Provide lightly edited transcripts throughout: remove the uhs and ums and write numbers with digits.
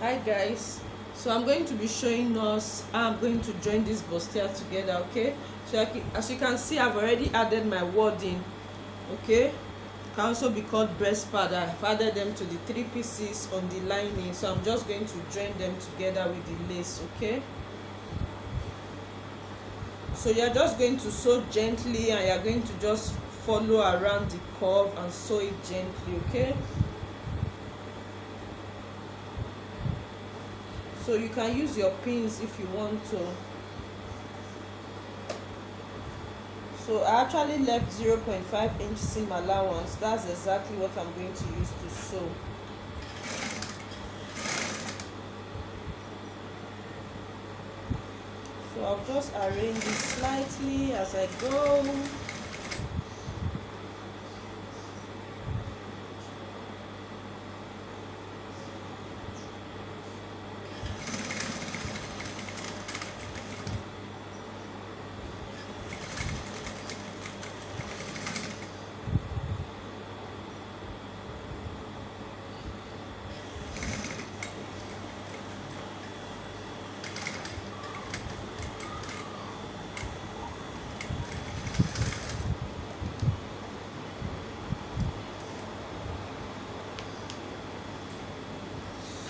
Hi guys, so I'm going to be showing us how I'm going to join this bustier together. Okay, so as you can see, I've already added my wording. Okay, can also be called breast pad. I've added them to the 3 pieces on the lining, so I'm just going to join them together with the lace. Okay, so you're just going to sew gently and you're going to just follow around the curve and sew it gently. Okay, so you can use your pins if you want to. So I actually left 0.5 inch seam allowance. That's exactly what I'm going to use to sew. So I'll just arrange it slightly as I go.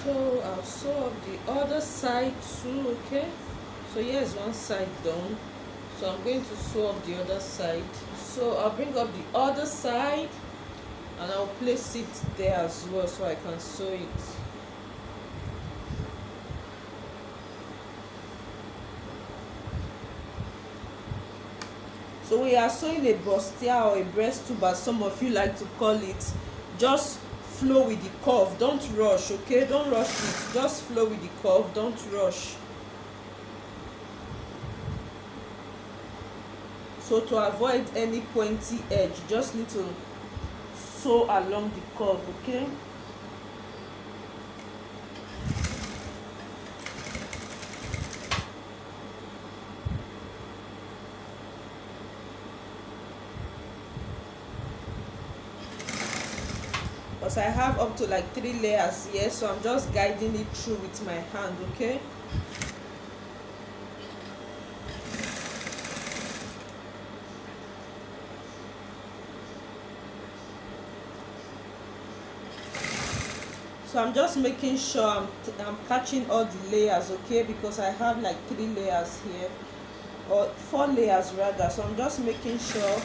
So I'll sew up the other side too. Okay, so here's one side done, so I'm going to sew up the other side. So I'll bring up the other side and I'll place it there as well so I can sew it. So we are sewing a bustier or a breast tube, as some of you like to call it. Just flow with the curve, don't rush. Okay, don't rush it, just flow with the curve, don't rush. So to avoid any pointy edge, just need to sew along the curve. Okay, because I have up to like 3 layers here, so I'm just guiding it through with my hand. Okay, so I'm just making sure I'm catching all the layers. Okay, because I have like 3 layers here, or 4 layers rather, so I'm just making sure.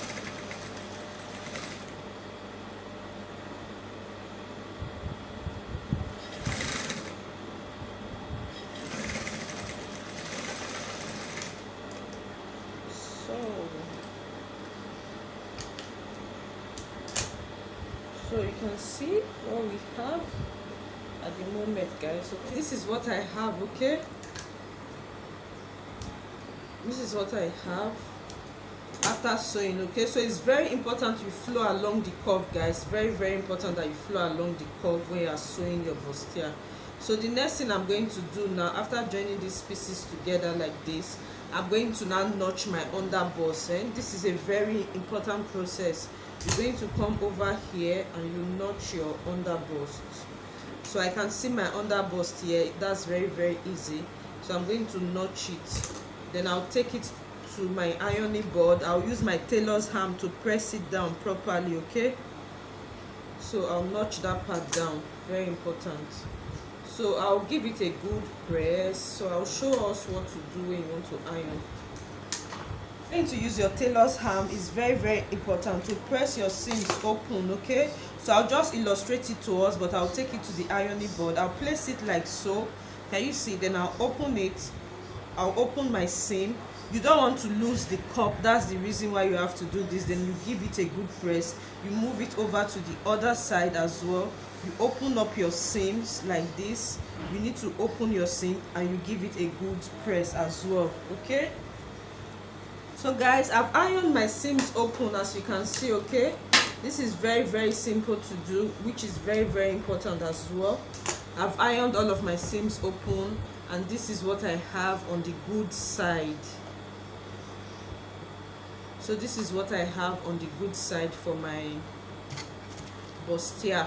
So you can see what we have at the moment, guys. Okay, this is what I have. Okay, this is what I have after sewing. Okay, so it's very important you flow along the curve, guys. Very important that you flow along the curve when you are sewing your bustier. So the next thing I'm going to do now, after joining these pieces together like this, I'm going to now notch my underbust. And this is a very important process. You're going to come over here and you notch your underbust. So I can see my underbust here. That's very easy. So I'm going to notch it. Then I'll take it to my ironing board. I'll use my tailor's hammer to press it down properly. Okay, so I'll notch that part down. Very important. So I'll give it a good press. So I'll show us what to do when you want to iron. Going to use your tailor's hammer is very important to press your seams open. Okay, so I'll just illustrate it to us, but I'll take it to the ironing board. I'll place it like so. Can you see? Then I'll open it. I'll open my seam. You don't want to lose the cup. That's the reason why you have to do this. Then you give it a good press. You move it over to the other side as well. You open up your seams like this. You need to open your seam and you give it a good press as well. Okay, so guys, I've ironed my seams open, as you can see. Okay, this is very simple to do, which is very important as well. I've ironed all of my seams open, and this is what I have on the good side. So this is what I have on the good side for my bustier.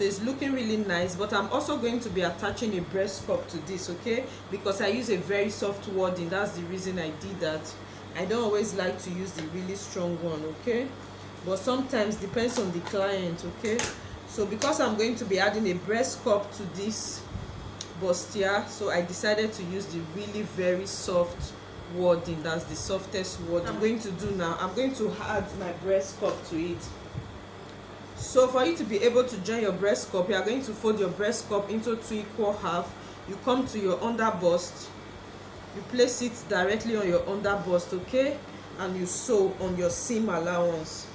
So it's looking really nice, but I'm also going to be attaching a breast cup to this, okay, because I use a very soft wadding. That's the reason I did that. I don't always like to use the really strong one, okay, but sometimes depends on the client, okay. So because I'm going to be adding a breast cup to this bustier, so I decided to use the really very soft wadding. That's the softest wadding. I'm going to do now, I'm going to add my breast cup to it. So for you to be able to join your breast cup, you are going to fold your breast cup into 2 equal half. You come to your under bust, you place it directly on your under bust, okay, and you sew on your seam allowance.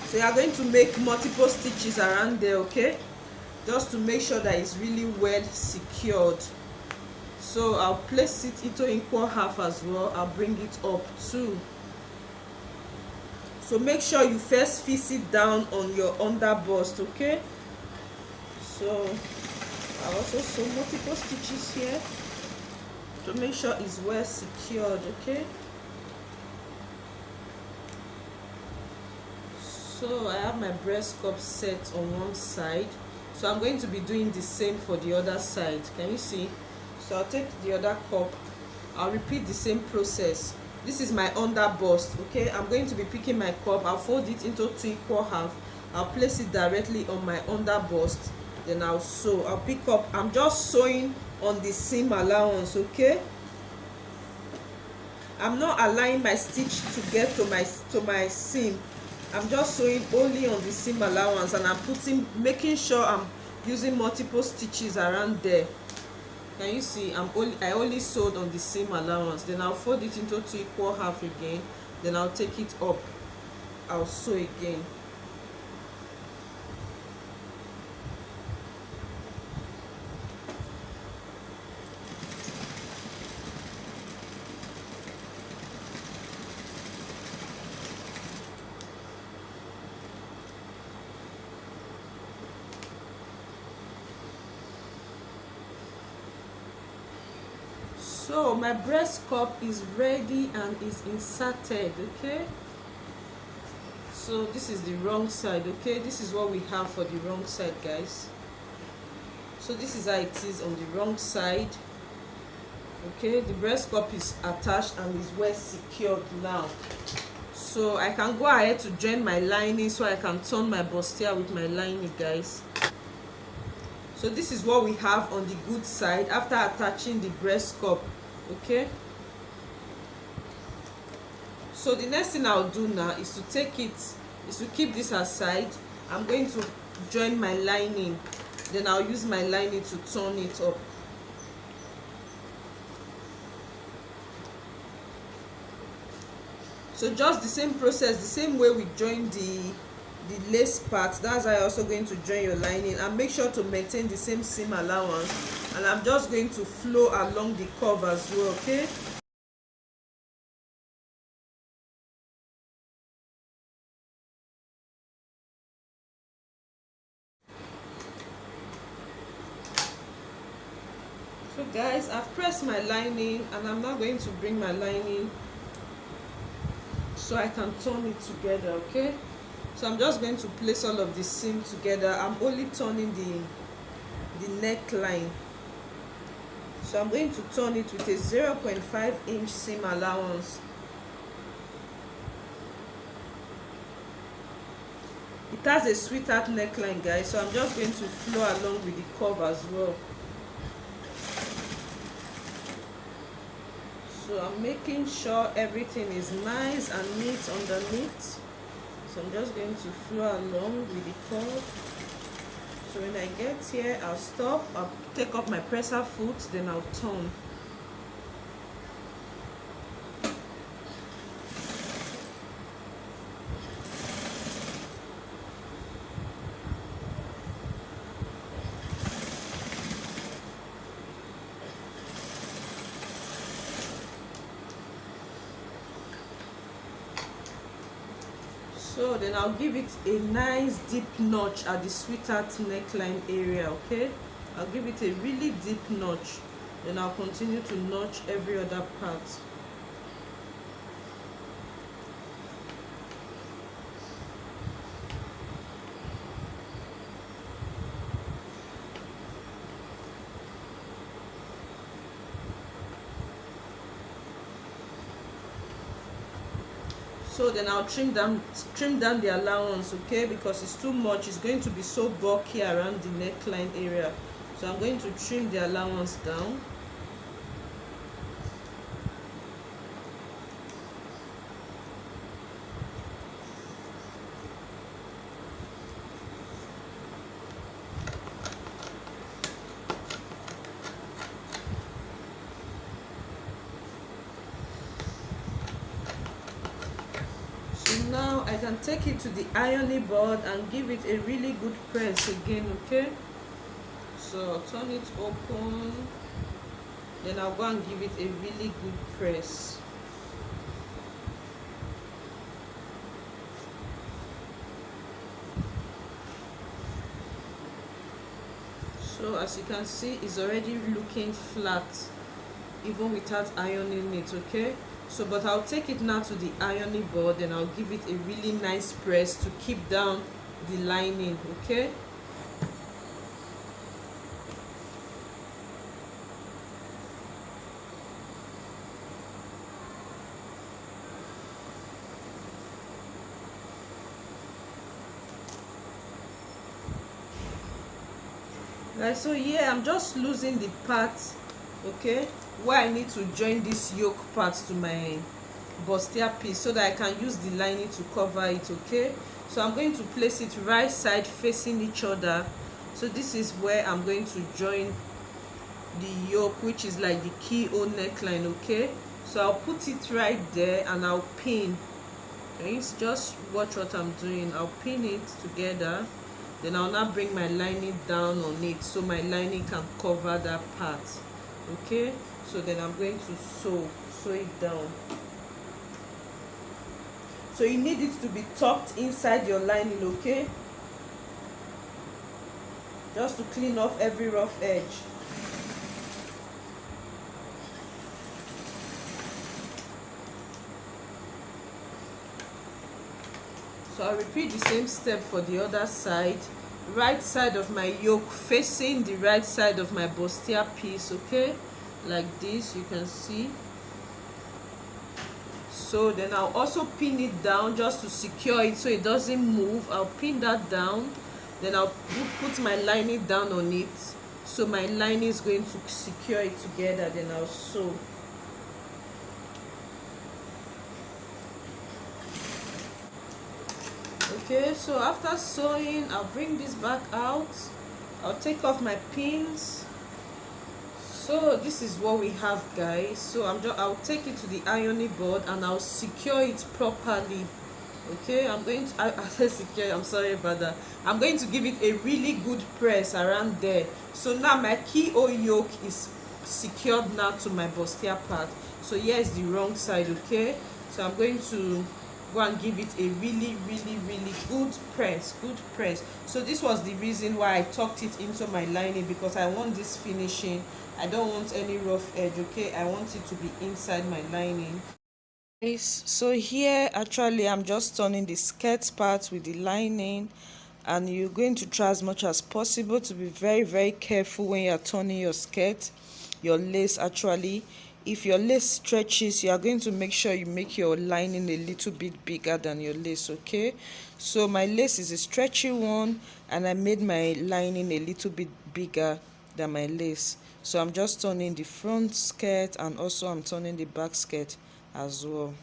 So you are going to make multiple stitches around there, okay, just to make sure that it's really well secured. So I'll place it into equal half as well. I'll bring it up too. So make sure you first fix it down on your under bust, okay. So I'll also sew multiple stitches here to make sure it's well secured, okay. So I have my breast cup set on one side, so I'm going to be doing the same for the other side. Can you see? So I'll take the other cup, I'll repeat the same process. This is my under bust, okay. I'm going to be picking my cup, I'll fold it into 2 equal half, I'll place it directly on my under bust, then I'll sew. I'll pick up, I'm just sewing on the seam allowance, okay. I'm not allowing my stitch to get to my seam. I'm just sewing only on the seam allowance, and I'm making sure I'm using multiple stitches around there. Can you see? I only sewed on the seam allowance. Then I'll fold it into 2 equal half again. Then I'll take it up. I'll sew again. So my breast cup is ready and is inserted, okay. So this is the wrong side, okay. This is what we have for the wrong side, guys. So this is how it is on the wrong side, okay. The breast cup is attached and is well secured now. So I can go ahead to join my lining, so I can turn my bustier with my lining, guys. So this is what we have on the good side after attaching the breast cup, okay. So the next thing I'll do now is to keep this aside. I'm going to join my lining, then I'll use my lining to turn it up. So just the same process, the same way we join the lace part, that's how you're also going to join your lining, and make sure to maintain the same seam allowance. And I'm just going to flow along the curve as well, okay. So guys, I've pressed my lining, and I'm now going to bring my lining so I can turn it together, okay. So I'm just going to place all of the seam together. I'm only turning the neckline. So I'm going to turn it with a 0.5 inch seam allowance. It has a sweetheart neckline, guys, so I'm just going to flow along with the curve as well. So I'm making sure everything is nice and neat underneath. So I'm just going to flow along with the curve. So when I get here, I'll stop, I'll take up my presser foot, then I'll turn. So then I'll give it a nice deep notch at the sweetheart neckline area, okay. I'll give it a really deep notch, then I'll continue to notch every other part. So then I'll trim down the allowance, okay, because it's too much. It's going to be so bulky around the neckline area, so I'm going to trim the allowance down. Now I can take it to the ironing board and give it a really good press again, okay. So I'll turn it open, then I'll go and give it a really good press. So as you can see, it's already looking flat even without ironing it, okay. So but I'll take it now to the ironing board and I'll give it a really nice press to keep down the lining, okay. Right, so yeah, I'm just losing the part, okay, where I need to join this yoke part to my bustier piece so that I can use the lining to cover it, okay. So I'm going to place it right side facing each other. So this is where I'm going to join the yoke, which is like the keyhole neckline, okay. So I'll put it right there and I'll pin. Okay, just watch what I'm doing. I'll pin it together, then I'll now bring my lining down on it so my lining can cover that part, okay. So then I'm going to sew it down. So you need it to be tucked inside your lining, okay, just to clean off every rough edge. So I'll repeat the same step for the other side. Right side of my yoke facing the right side of my bustier piece, okay, like this, you can see. So then I'll also pin it down just to secure it so it doesn't move. I'll pin that down, then I'll put my lining down on it so my lining is going to secure it together. Then I'll sew. Okay, so after sewing, I'll bring this back out. I'll take off my pins. So this is what we have, guys. So I'll take it to the ironing board and I'll secure it properly. Okay, I'm sorry about that. I'm going to give it a really good press around there. So now my keyhole yoke is secured now to my bustier part. So here is the wrong side, okay. So I'm going to go and give it a really good press. So this was the reason why I tucked it into my lining, because I want this finishing. I don't want any rough edge, okay. I want it to be inside my lining. So here actually I'm just turning the skirt part with the lining, and you're going to try as much as possible to be very careful when you're turning your skirt, your lace. Actually, if your lace stretches, you are going to make sure you make your lining a little bit bigger than your lace, okay. So my lace is a stretchy one and I made my lining a little bit bigger than my lace. So I'm just turning the front skirt and also I'm turning the back skirt as well.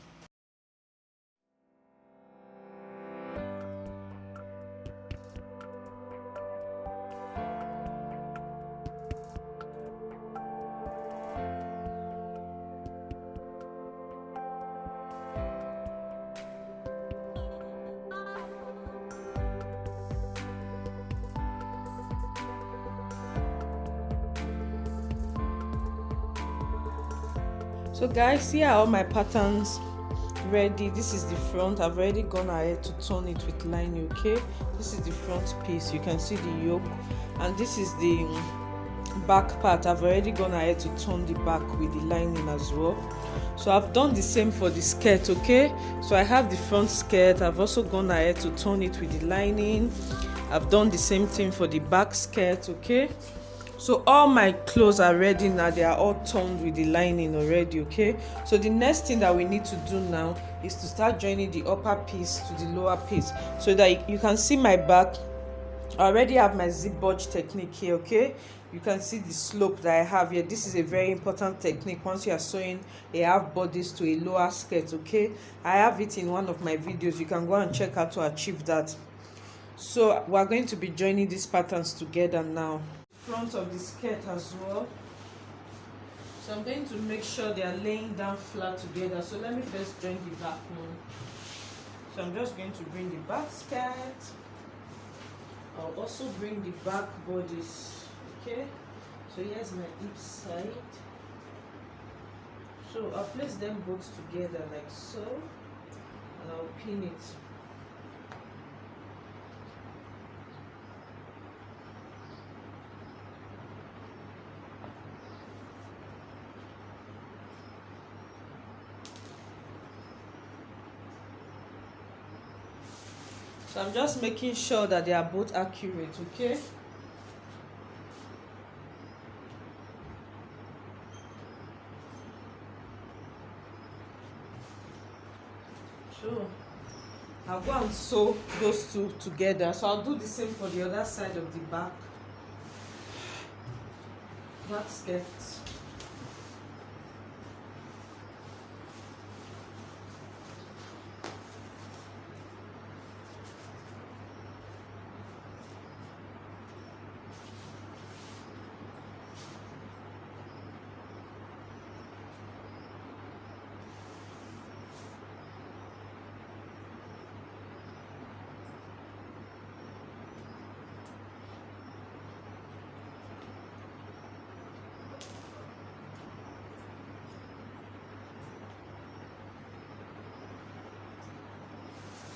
So guys, here are all my patterns ready. This is the front. I've already gone ahead to turn it with lining, okay. This is the front piece, you can see the yoke, and this is the back part. I've already gone ahead to turn the back with the lining as well. So I've done the same for the skirt, okay. So I have the front skirt. I've also gone ahead to turn it with the lining. I've done the same thing for the back skirt, okay. So all my clothes are ready now. They are all turned with the lining already. Okay, so the next thing that we need to do now is to start joining the upper piece to the lower piece, so that you can see my back. I already have my zip budge technique here. Okay, you can see the slope that I have here. This is a very important technique once you are sewing a half bodice to a lower skirt. Okay, I have it in one of my videos. You can go and check out to achieve that. So we are going to be joining these patterns together now. Front of the skirt as well. So I'm going to make sure they are laying down flat together. So let me first join the back one. So I'm just going to bring the back skirt. I'll also bring the back bodice. Okay, so here's my hip side. So I'll place them both together like so, and I'll pin it. So I'm just making sure that they are both accurate. Okay, so I'll go and sew those two together. So I'll do the same for the other side of the back skirt.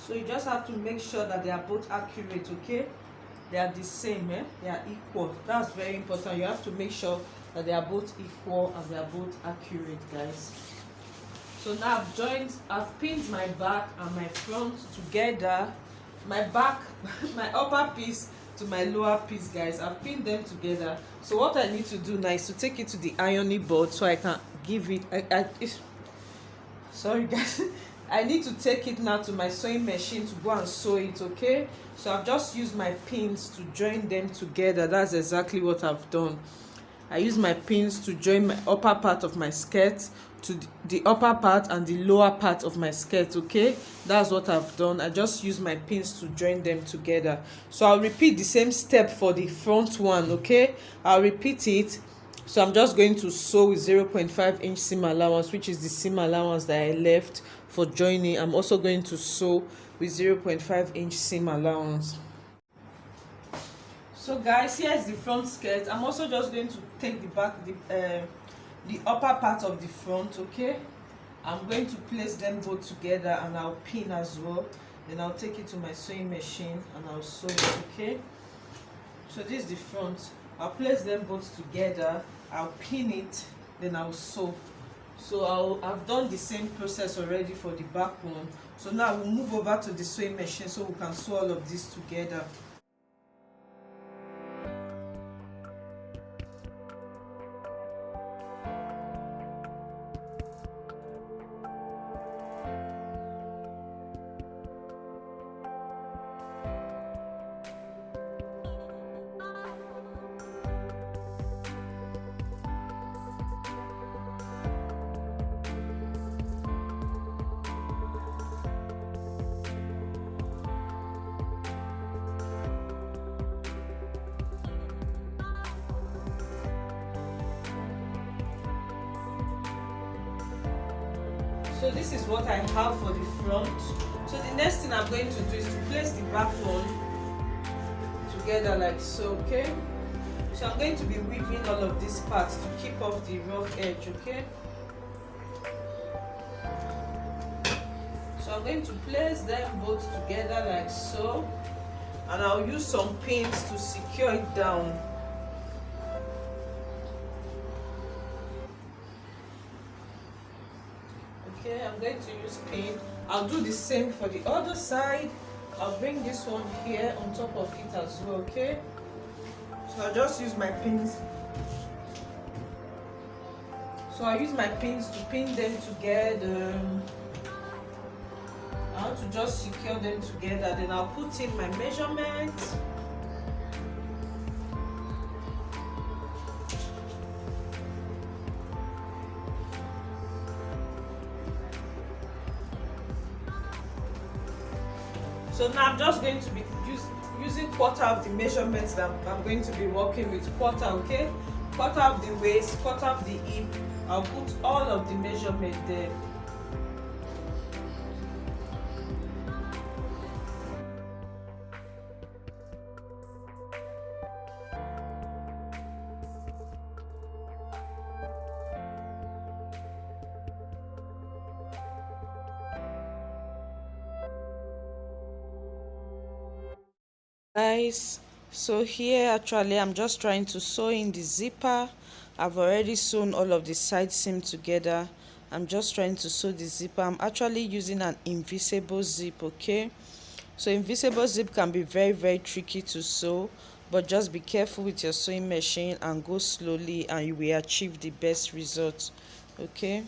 So you just have to make sure that they are both accurate. Okay, they are the same, they are equal. That's very important. You have to make sure that they are both equal and they are both accurate, guys. So now I've pinned my back and my front together. My back, my upper piece to my lower piece, guys. I've pinned them together. So what I need to do now is to take it to the ironing board so I can give it. Sorry, guys. I need to take it now to my sewing machine to go and sew it. Okay, so I've just used my pins to join them together. That's exactly what I've done. I use my pins to join my upper part of my skirt to the upper part and the lower part of my skirt. Okay, that's what I've done. I just use my pins to join them together. So I'll repeat the same step for the front one. Okay, I'll repeat it. So I'm just going to sew with 0.5 inch seam allowance, which is the seam allowance that I left for joining. I'm also going to sew with 0.5 inch seam allowance. So guys, here's the front skirt. I'm also just going to take the upper part of the front. Okay, I'm going to place them both together and I'll pin as well. Then I'll take it to my sewing machine and I'll sew it. Okay, so this is the front. I'll place them both together, I'll pin it, then I'll sew. So I've done the same process already for the back one. So now we'll move over to the sewing machine so we can sew all of this together. So this is what I have for the front. So the next thing I'm going to do is to place the back one together like so. Okay, so I'm going to be weaving all of these parts to keep off the rough edge. Okay, so I'm going to place them both together like so, and I'll use some pins to secure it down. Okay, I'm going to use pin. I'll do the same for the other side. I'll bring this one here on top of it as well. Okay, so I'll just use my pins So I use my pins to pin them together. I want to just secure them together. Then I'll put in my measurements. So now I'm just going to be using quarter of the measurements that I'm going to be working with. Quarter, okay? Quarter of the waist, quarter of the hip. I'll put all of the measurement there. Guys, so here actually I'm just trying to sew in the zipper. I've already sewn all of the side seam together. I'm just trying to sew the zipper. I'm actually using an invisible zip, okay? So invisible zip can be very tricky to sew, but just be careful with your sewing machine and go slowly and you will achieve the best results, okay?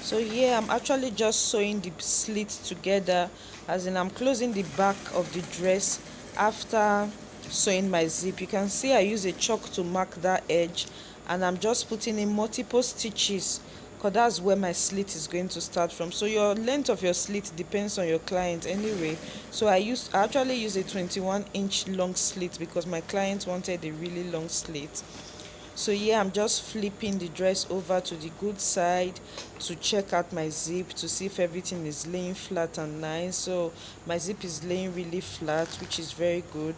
So here I'm actually just sewing the slits together, as in I'm closing the back of the dress after sewing my zip. You can see I use a chalk to mark that edge, and I'm just putting in multiple stitches because that's where my slit is going to start from. So your length of your slit depends on your client anyway. So I actually use a 21-inch long slit because my client wanted a really long slit. So here I'm just flipping the dress over to the good side to check out my zip to see if everything is laying flat and nice. So my zip is laying really flat, which is very good.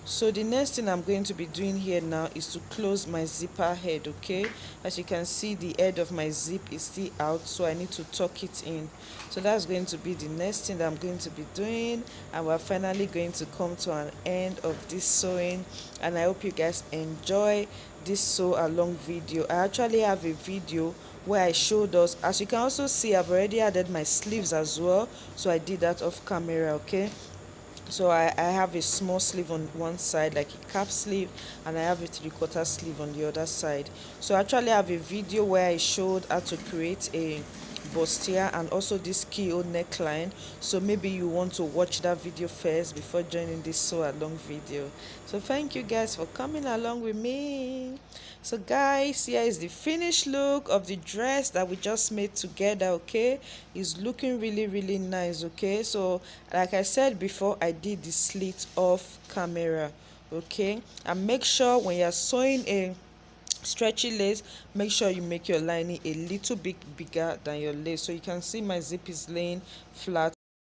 So the next thing I'm going to be doing here now is to close my zipper head, okay? As you can see, the head of my zip is still out, so I need to tuck it in. So that's going to be the next thing that I'm going to be doing, and we're finally going to come to an end of this sewing, and I hope you guys enjoy this sew along video. I actually have a video where I showed us. As you can also see, I've already added my sleeves as well, so I did that off camera, okay? So I have a small sleeve on one side, like a cap sleeve, and I have a 3/4 sleeve on the other side. So I actually have a video where I showed how to create a bustier and also this keyhole neckline. So maybe you want to watch that video first before joining this sew along video. So thank you guys for coming along with me. So guys, here is the finished look of the dress that we just made together, okay? It's looking really nice, okay? So like I said before, I did the slit off camera, okay? And make sure when you're sewing a stretchy lace, make sure you make your lining a little bit bigger than your lace. So you can see my zip is laying flat